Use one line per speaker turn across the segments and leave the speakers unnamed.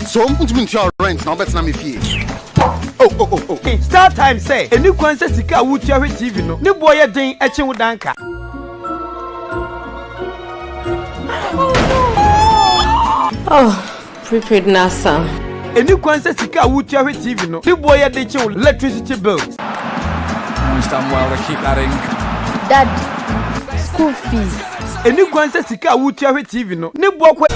So I'm going to rent now, but now me fee. Oh.
Hey, StarTimes say, a new concert sika wuti ahwe TV no. Ne boy den eche wo danka.
Oh, prepaid NASA.
A new concert sika wuti ahwe TV no. Ne boy den eche wo electricity bills.
Understand well to keep that in.
Dad, school fees.
A new concert sika wuti ahwe TV no. Ne boy kwa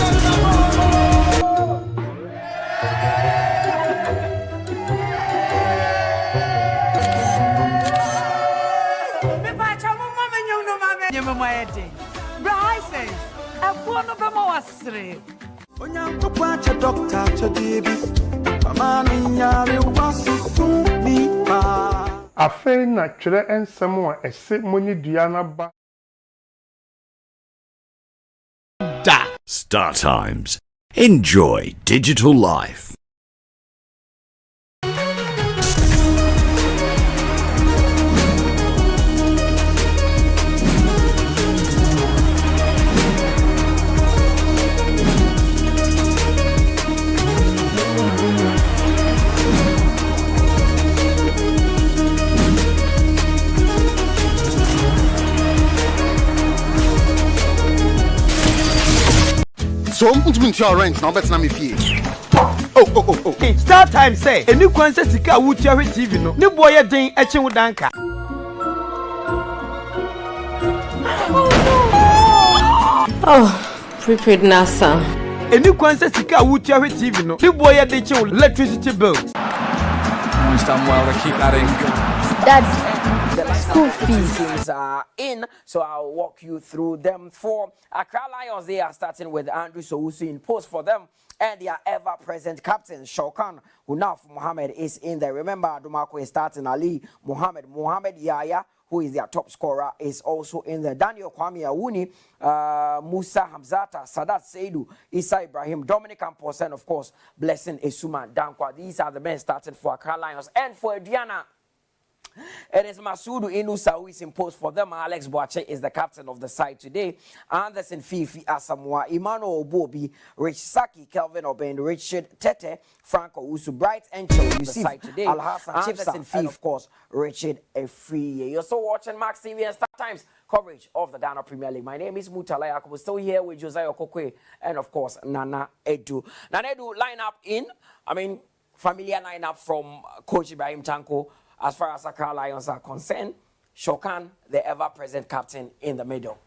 Afei na twere ensem a ese monyi dua na ba
da.
StarTimes. Enjoy digital life.
So I'm going to rent now, but now me fee. Oh.
Hey, StarTimes say, a new concert sika wuti ahwe TV no. Ne boy den eche wo danka.
Oh, prepaid NASA.
A new concert sika wuti ahwe TV no. Ne boy den eche wo electricity bills.
Understand well to keep that in.
Dad, school fees
are in, so I'll walk you through them. For Accra Lions, they are starting with Andrew Sowusu in post for them, and their ever-present captain Shokan Hunaf Mohammed is in there. Remember, Dumako is starting Ali Mohammed Yaya, who is their top scorer, is also in there. Daniel Kwame Awuni, Musa Hamzata, Sadat Seidu, Isa Ibrahim, Dominic Campos, and of course Blessing Esuma Dankwa. These are the men starting for Accra Lions. And for Aduana, it is Masudu Inusa who is in post for them. Alex Boache is the captain of the side today. Anderson Fifi Asamoah, Emmanuel Obobi, Rich Saki, Kelvin Oben, Richard Tete, Franco Usu, Bright Encho, you see side today. Anderson Fifi, of course, Richard Efriye. You're still watching Max TV and StarTimes coverage of the Ghana Premier League. My name is Mutala Yakubu, still here with Josiah Kokwe and of course Nana Edu. Nana Edu line up in, familiar lineup from Coach Ibrahim Tanko. As far as Accra Lions are concerned, Shokan, the ever-present captain in the middle.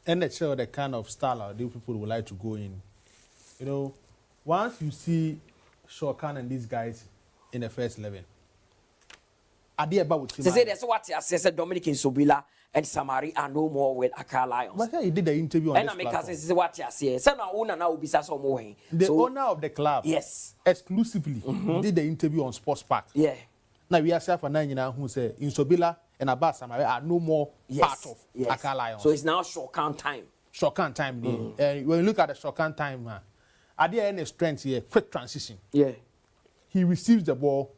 And that's the kind of style the people would like to go in. You know, once you see Shokan and these guys in the first 11, Adepa would say
that's what I said. Dominic Insobila and Samari are no more with Accra Lions.
But he did the interview on this platform.
This is what I say.
The owner of the club,
yes,
exclusively did the interview on Sports Park.
Yeah.
Now we are for 9 who say Insobila and Abbas Samari are no more part of Accra Lions.
So it's now Shokan time.
Shokan time. When you look at the Shokan time, at the end of strength here, quick transition.
Yeah.
He receives the ball.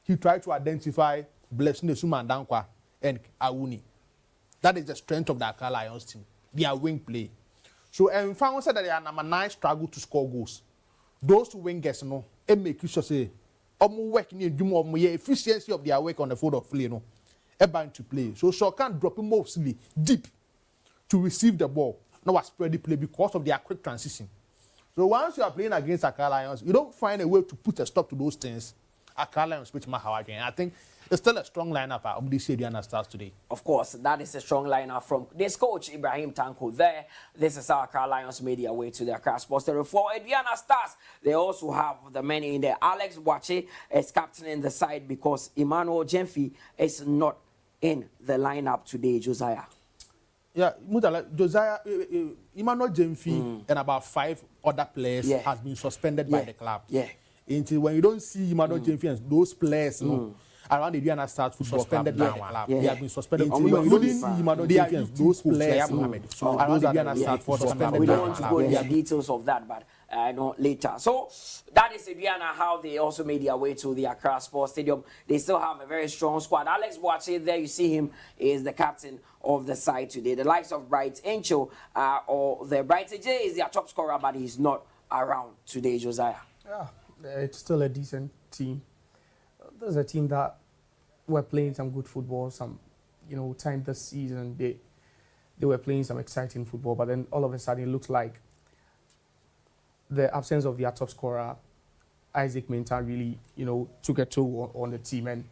He tried to identify Blessing Esuma Dankwa and Awuni. That is the strength of the Accra Lions team. Their wing play. So and found said that they are number 9 struggle to score goals. Those wingers, it make you say. Work near efficiency of their work on the field of play, bound to play. So Shokan dropping mostly deep to receive the ball. Now spread the play because of their quick transition. So once you are playing against Accra Lions, you don't find a way to put a stop to those things. Accra Lions, which I think it's still a strong lineup of this Aduana Stars today.
Of course, that is a strong lineup from this coach Ibrahim Tanko there. This is how Accra Lions made their way to the Accra Sports Stadium. For Aduana Stars, they also have the men in there. Alex Boache is captaining the side because Emmanuel Jemfi is not in the lineup today, Josiah.
Yeah, Josiah, Emmanuel Jemfi and about 5 other players has been suspended by the club.
Yeah.
Until when you don't see Emmanuel Jemfi and those players, around the Aduana Stars football suspended by the club. They have been suspended. Until when you don't see Emmanuel Jemfi and those players, around the Aduana Stars football suspended.
We don't want to go into the details of that, but I know later. So that is Aduana, how they also made their way to the Accra Sports Stadium. They still have a very strong squad. Alex Boache, there you see him, is the captain of the side today. The likes of Bright Encho, or the Bright J is their top scorer, but he's not around today, Josiah.
Yeah.
It's still a decent team. There's a team that were playing some good football, some, time this season. They were playing some exciting football, but then all of a sudden it looks like the absence of their top scorer, Isaac Mensah, really, took a toll on the team, and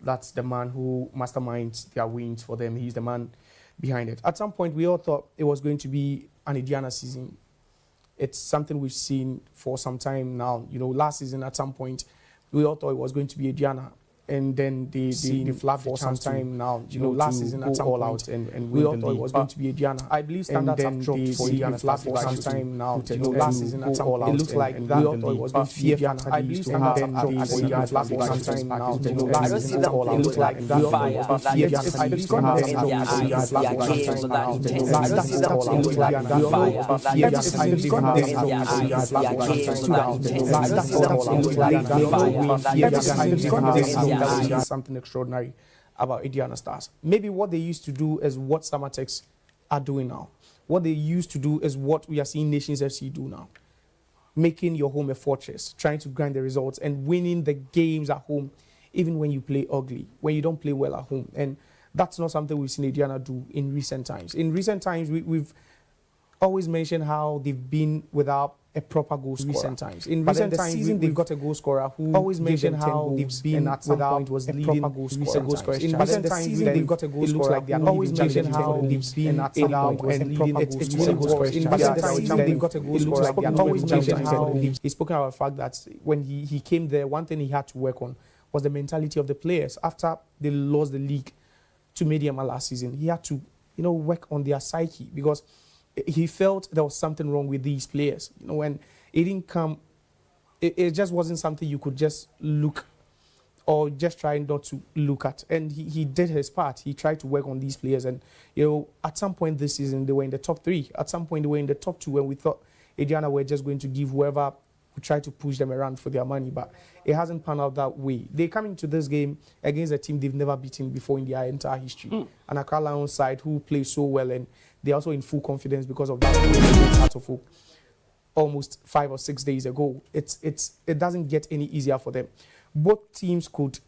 that's the man who masterminds their wins for them. He's the man behind it. At some point, we all thought it was going to be an Aduana season. It's something we've seen for some time now. Last season, at some point, we all thought it was going to be Aduana, and then they flagged for some time now. Last season at some point, and we all thought it was going to be Aduana. I believe standards have dropped for Aduana for some time now. Last season at some point, it looks like we all thought it was going to be Aduana. I believe standards have dropped for Aduana for some time now. Last season it looks like we all thought it was going to be Aduana. I believe standards have dropped for Aduana for some time now. Last season it looks like we all thought it was going to be Aduana. I believe standards have dropped for Aduana for some time now. Last season it looks like we all thought it was going to be Aduana. I believe standards have dropped something extraordinary about Aduana Stars. Maybe what they used to do is what Samatex are doing now. What they used to do is what we are seeing Nations FC do now. Making your home a fortress, trying to grind the results and winning the games at home, even when you play ugly, when you don't play well at home. And that's not something we've seen Aduana do in recent times. In recent times, we've always mentioned how they've been without a proper goal scorer. Recent times. In recent times, they've got a goal scorer who always mentioned how they've been at some point was leading goal scorer. In recent times, they've got a goal scorer. Like they are always mentioned how they've been at some point was leading a goal scorer. In recent times, they've got a goal scorer. Like they are always mentioned how he's spoken about the fact that when he came there, one thing he had to work on was the mentality of the players. After they lost the league to Mediama last season, he had to work on their psyche, because he felt there was something wrong with these players. When it didn't come, it just wasn't something you could just look or just try not to look at. And he did his part. He tried to work on these players. And, at some point this season, they were in the top 3. At some point, they were in the top 2 when we thought Aduana were just going to give whoever would try to push them around for their money. But it hasn't panned out that way. They come into this game against a team they've never beaten before in their entire history. An Accra Lions side who plays so well, and they're also in full confidence because of that Heart of Hope almost 5 or 6 days ago. It doesn't get any easier for them. Both teams could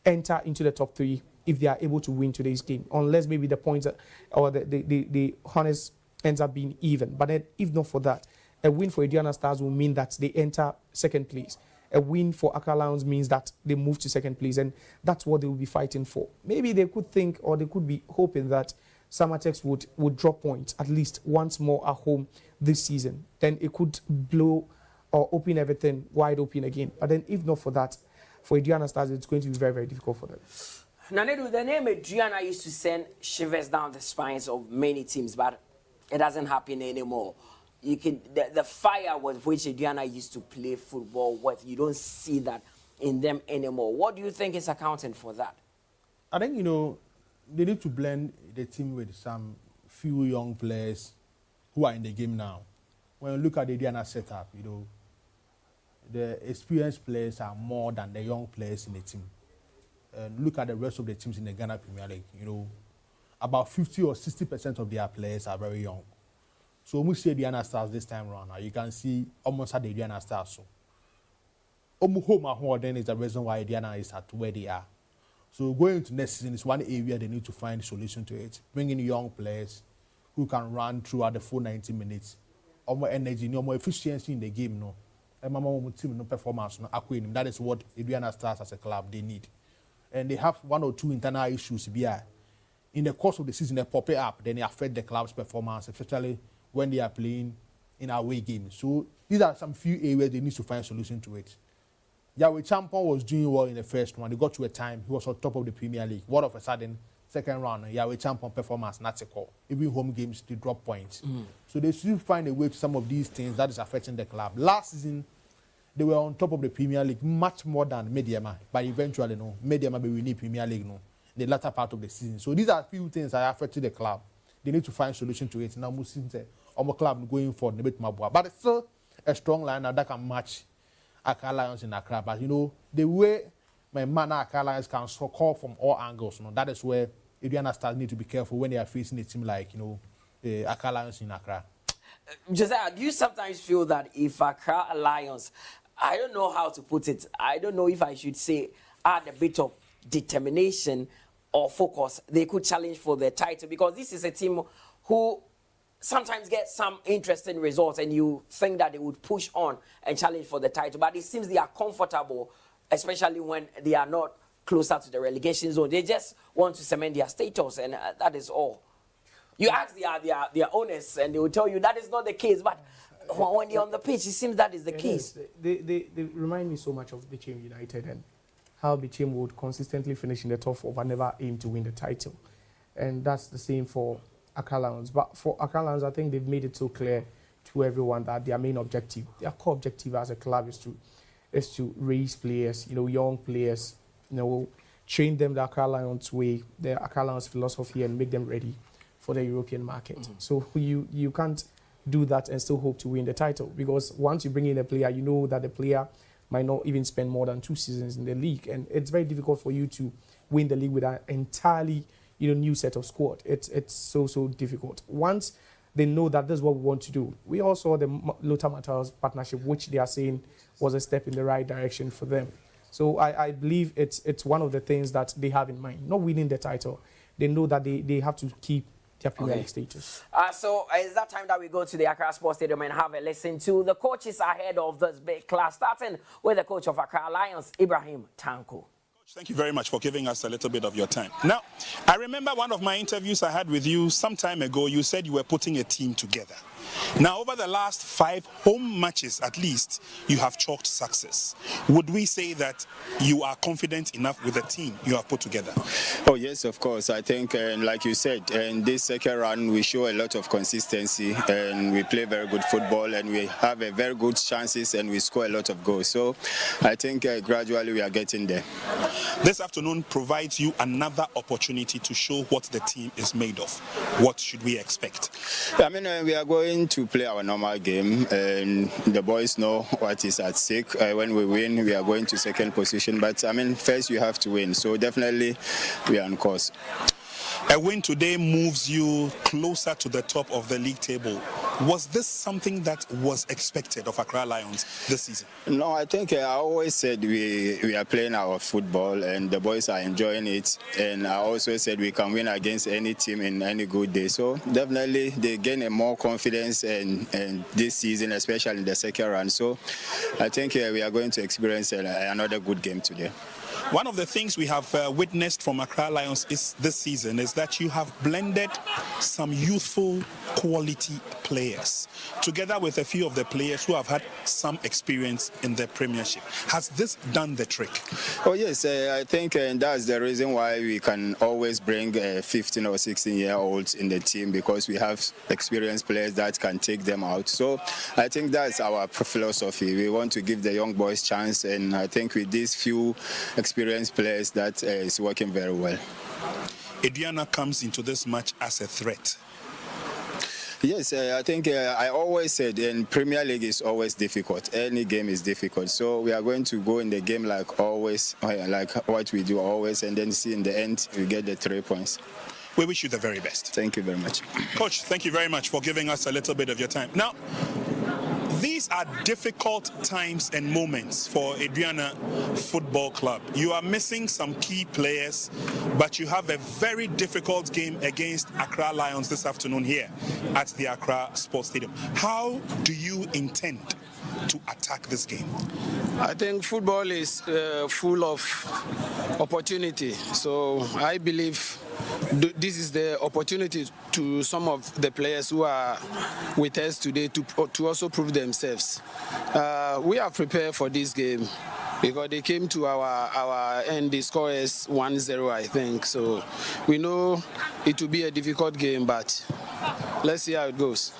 enter into the top 3 if they are able to win today's game, unless maybe the points or the honors ends up being even. But then, if not for that, a win for Aduana Stars will mean that they enter second place. A win for Accra Lions means that they move to second place, and that's what they will be fighting for. Maybe they could think, or they could be hoping that Samatex would drop points at least once more at home this season. Then it could blow or open everything wide open again. But then, if not for that, for Aduana Stars, it's going to be very, very difficult for them.
Nanedu, the name Aduana used to send shivers down the spines of many teams, but it doesn't happen anymore. The fire with which Aduana used to play football with, you don't see that in them anymore. What do you think is accounting for that?
I think, they need to blend the team with some few young players who are in the game now. When you look at the Aduana setup, the experienced players are more than the young players in the team. And look at the rest of the teams in the Ghana Premier League. About 50 or 60% of their players are very young. So when we see Aduana Stars this time around, you can see almost at the Aduana Stars. So, home at home then is the reason why Aduana is at where they are. So going into next season is one area they need to find a solution to it. Bring in young players who can run throughout the full 90 minutes. More energy, more efficiency in the game, team performance. That is what Aduana Stars as a club they need. And they have 1 or 2 internal issues in the course of the season. They pop it up, then they affect the club's performance, especially when they are playing in away games. So these are some few areas they need to find a solution to it. Yahweh Champon was doing well in the first one. They got to a time he was on top of the Premier League. All of a sudden, second round, Yahweh Champon performance, not a call. Even home games, they drop points. So they should find a way to some of these things that is affecting the club. Last season, they were on top of the Premier League much more than Mediama. But eventually, Mediama will win the Premier League in the latter part of the season. So these are a few things that are affecting the club. They need to find a solution to it. Now, Muslims our club going forward a bit more. But it's still a strong line that can match Accra Lions in Accra. But the way my man Accra Lions can score from all angles, that is where Aduana Stars need to be careful when they are facing a team like Accra Lions in Accra.
Josiah, do you sometimes feel that if Accra Lions I don't know how to put it. I don't know if I should say add a bit of determination or focus. They could challenge for the title, because this is a team who sometimes get some interesting results and you think that they would push on and challenge for the title. But it seems they are comfortable, especially when they are not closer to the relegation zone. They just want to cement their status, and that is all. You ask their owners and they will tell you that is not the case. But when they're on the pitch, it seems that is the case.
They remind me so much of Bichim United and how Bichim would consistently finish in the top four but never aim to win the title. And that's the same for Accra Lions. But for Accra Lions, I think they've made it so clear to everyone that their main objective, their core objective as a club is to raise players, young players, train them the Accra Lions way, the Accra Lions philosophy, and make them ready for the European market. Mm-hmm. So you can't do that and still hope to win the title, because once you bring in a player, you know that the player might not even spend more than 2 seasons in the league, and it's very difficult for you to win the league with an entirely new set of squad. It's so difficult. Once they know that this is what we want to do. We also saw the Lothar Matthaus partnership, which they are saying was a step in the right direction for them. So I believe it's one of the things that they have in mind. Not winning the title, they know that they have to keep their Premier League status.
So it's that time that we go to the Accra Sports Stadium and have a listen to the coaches ahead of this big class, starting with the coach of Accra Lions, Ibrahim Tanko.
Thank you very much for giving us a little bit of your time. Now, I remember one of my interviews I had with you some time ago. You said you were putting a team together. Now, over the last 5 home matches at least, you have chalked success. Would we say that you are confident enough with the team you have put together?
Oh, yes, of course. I think, like you said, in this second round, we show a lot of consistency and we play very good football and we have a very good chances and we score a lot of goals. So I think gradually we are getting there.
This afternoon provides you another opportunity to show what the team is made of. What should we expect?
I mean, we are going to play our normal game and the boys know what is at stake. When we win, we are going to second position. But I mean, first you have to win. So definitely we are on course.
A win today moves you closer to the top of the league table. Was this something that was expected of Accra Lions this season?
No, I think I always said we are playing our football and the boys are enjoying it. And I also said we can win against any team in any good day. So definitely they gain a more confidence and this season, especially in the second round. So I think we are going to experience another good game today.
One of the things we have witnessed from Accra Lions this season is that you have blended some youthful quality players together with a few of the players who have had some experience in the Premiership. Has this done the trick?
Oh yes, I think that's the reason why we can always bring 15 or 16-year-olds in the team, because we have experienced players that can take them out. So I think that's our philosophy. We want to give the young boys chance, and I think with these few experienced players that is working very well.
Aduana comes into this match as a threat.
Yes, I think I always said in Premier League is always difficult. Any game is difficult. So we are going to go in the game like always, like what we do always, and then see in the end we get the 3 points.
We wish you the very best.
Thank you very much.
Coach, thank you very much for giving us a little bit of your time. Now, these are difficult times and moments for Aduana Football Club. You are missing some key players, but you have a very difficult game against Accra Lions this afternoon here at the Accra Sports Stadium. How do you intend to attack this game?
I think football is full of opportunity. So I believe this is the opportunity to some of the players who are with us today to also prove themselves. We are prepared for this game because they came to our end, the score is 1-0, I think. So we know it will be a difficult game, but let's see how it goes.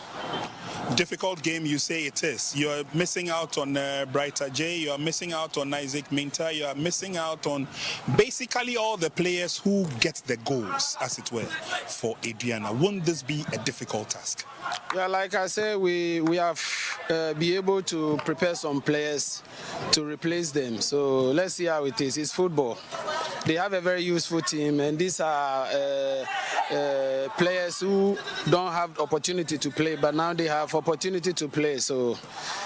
Difficult game, you say it is. You're missing out on Brighter J, you're missing out on Isaac Minta, you're missing out on basically all the players who get the goals, as it were, for Aduana. Won't this be a difficult task?
Yeah, like I said, we have be able to prepare some players to replace them. So let's see how it is. It's football. They have a very useful team, and these are players who don't have opportunity to play, but now they have opportunity to play. So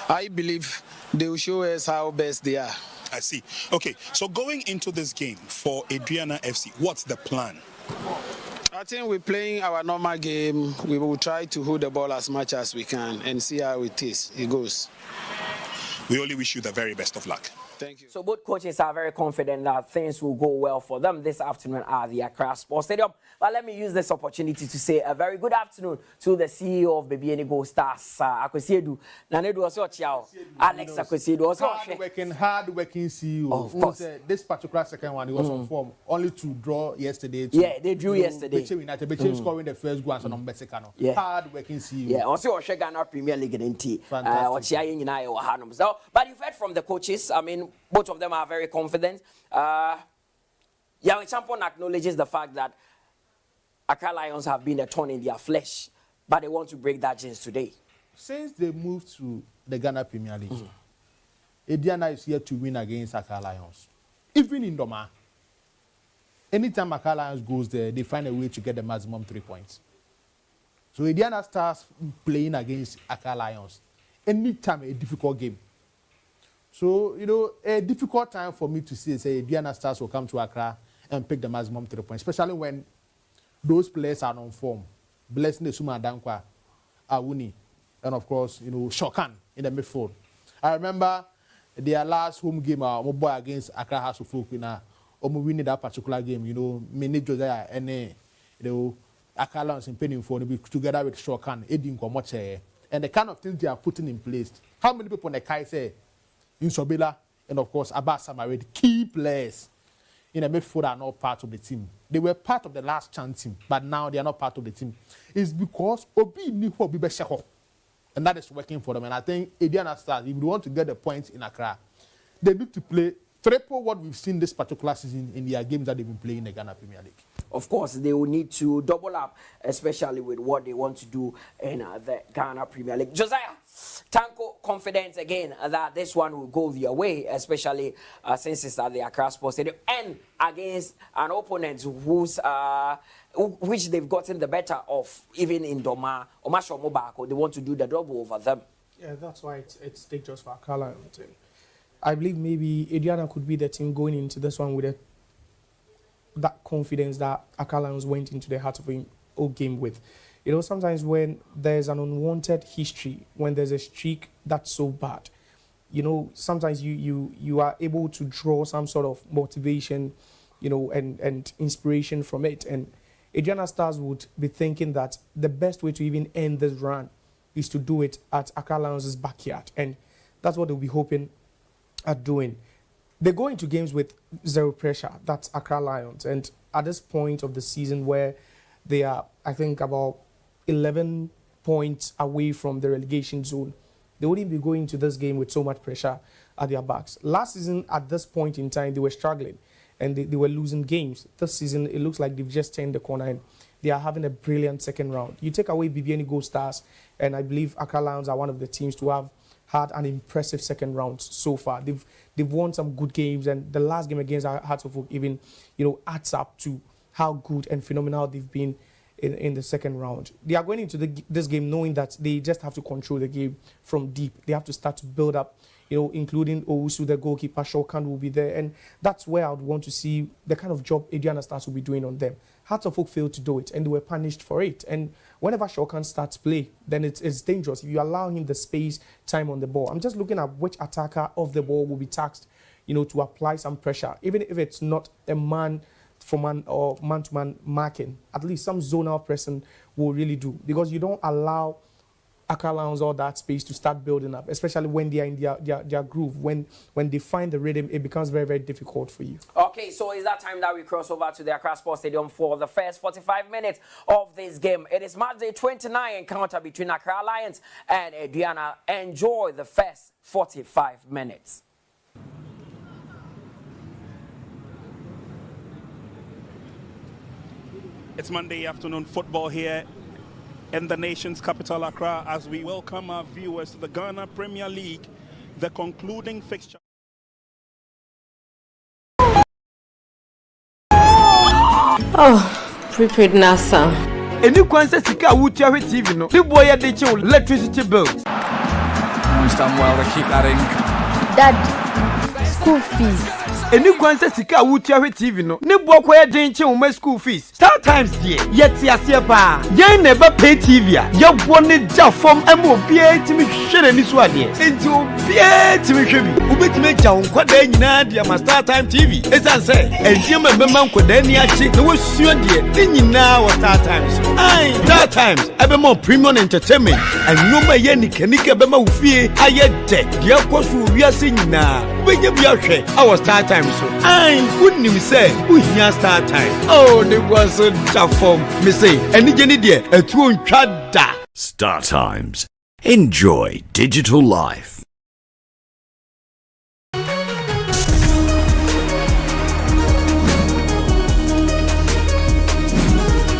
I believe they will show us how best they are.
I see. Okay, so going into this game for Aduana FC, what's the plan?
I think we're playing our normal game. We will try to hold the ball as much as we can and see how it goes.
We only wish you the very best of luck.
Thank you.
So both coaches are very confident that things will go well for them this afternoon at the Accra Sports Stadium. But let me use this opportunity to say a very good afternoon to the CEO of Baby Enigo Stars, Akosiedu. Nanedu also chiao. Alex Akosiedu also
hard working CEO.
Of course.
This particular second one, he was on form only to draw yesterday.
Yeah, they drew yesterday.
Beche scoring the first goal and on Besekano.
Yeah.
Hard working CEO.
Yeah, also Ghana Premier League in T.
Fantastic.
But you've heard from the coaches. I mean, both of them are very confident. Young Champion acknowledges the fact that Accra Lions have been a thorn in their flesh, but they want to break that jinx today.
Since they moved to the Ghana Premier League, Aduana is here to win against Accra Lions. Even in Doma, anytime Accra Lions goes there, they find a way to get the maximum 3 points. So Aduana starts playing against Accra Lions. Anytime a difficult game. So, you know, a difficult time for me to say Aduana Stars will come to Accra and pick the maximum 3 points, especially when those players are on form. Blessing the Suma Dankwa, Awuni, and of course, you know, Shokan in the midfield. I remember their last home game, boy against Accra House of Folk, winning that particular game, you know, Mini Josiah and you know, Accra Lions in penning for together with Shokan, Eddie Nkomoche, and the kind of things they are putting in place. How many people on the Kai say? In Sobela, and of course, Abbas Samarid, key players in the midfield are not part of the team. They were part of the last chance team, but now they are not part of the team. It's because Obi Niho Bibeshako, and that is working for them. And I think Aduana Stars, if we want to get the points in Accra, they need to play triple what we've seen this particular season in their games that they've been playing in the Ghana Premier League.
Of course, they will need to double up, especially with what they want to do in the Ghana Premier League. Josiah, Tanko confidence again that this one will go their way, especially since it's at the Accra Sports Stadium and against an opponent which they've gotten the better of, even in Doma or Masho Mobako. They want to do the double over them.
Yeah, that's why it's dangerous for Accra Lions. I believe maybe Aduana could be the team going into this one with that confidence that Accra Lions went into the heart of the game with. You know, sometimes when there's an unwanted history, when there's a streak that's so bad, you know, sometimes you are able to draw some sort of motivation, you know, and inspiration from it. And Aduana Stars would be thinking that the best way to even end this run is to do it at Accra Lions' backyard. And that's what they'll be hoping at doing. They go into games with zero pressure. That's Accra Lions. And at this point of the season where they are, I think, about 11 points away from the relegation zone, they wouldn't be going to this game with so much pressure at their backs. Last season, at this point in time, they were struggling and they were losing games. This season, it looks like they've just turned the corner and they are having a brilliant second round. You take away BBN Gold Stars, and I believe Accra Lions are one of the teams to have had an impressive second round so far. They've won some good games, and the last game against Hearts of Oak even, you know, adds up to how good and phenomenal they've been in the second round. They are going into this game knowing that they just have to control the game from deep. They have to start to build up, you know, including Owusu, the goalkeeper. Shokan will be there, and that's where I would want to see the kind of job Aduana Stars will be doing on them. Hearts of Oak failed to do it, and they were punished for it. And whenever Shokan starts play, then it's dangerous if you allow him the space, time on the ball. I'm just looking at which attacker of the ball will be taxed, you know, to apply some pressure, even if it's not a man-for-man or man-to-man marking. At least some zonal pressing will really do, because you don't allow Accra Lions all that space to start building up, especially when they are in their groove. When they find the rhythm, it becomes very, very difficult for you.
Okay, so it's that time that we cross over to the Accra Sports Stadium for the first 45 minutes of this game. It is match day 29 encounter between Accra Lions and Aduana. Enjoy the first 45 minutes.
It's Monday afternoon football here in the nation's capital, Accra, as we welcome our viewers to the Ghana Premier League, the concluding fixture.
Prepaid NASA.
Any kwanza sika wutia hwe TV no. The boy dey che electricity bills.
Done well to keep that in.
Dad, school fees.
Any kwanza sika wutia hwe TV no. Ne bo kwa den che wo school fees. StarTimes die. Yeti ase pa. Yen never pay TV a. Ye bo ne ja form emo bia timi hwere ni so ade. Enti obia timi hwe bi. Ubetime ja wo kwada nyina dia ma StarTimes TV. Esan say, entie ma bema kwada ni achi. Na wo suo die. Ni nyina wo StarTimes. Ai, StarTimes. Ebe mo premium entertainment. Anoma ye nikanika bema wo fie. Aye de. Dia kwaso wiase nyina. Ubenya bia hwe. Our StarTimes. So I wouldn't say we hear StarTimes. Oh, they was so tough form. Me say, any jenny dear, a true chada.
StarTimes. Enjoy digital life.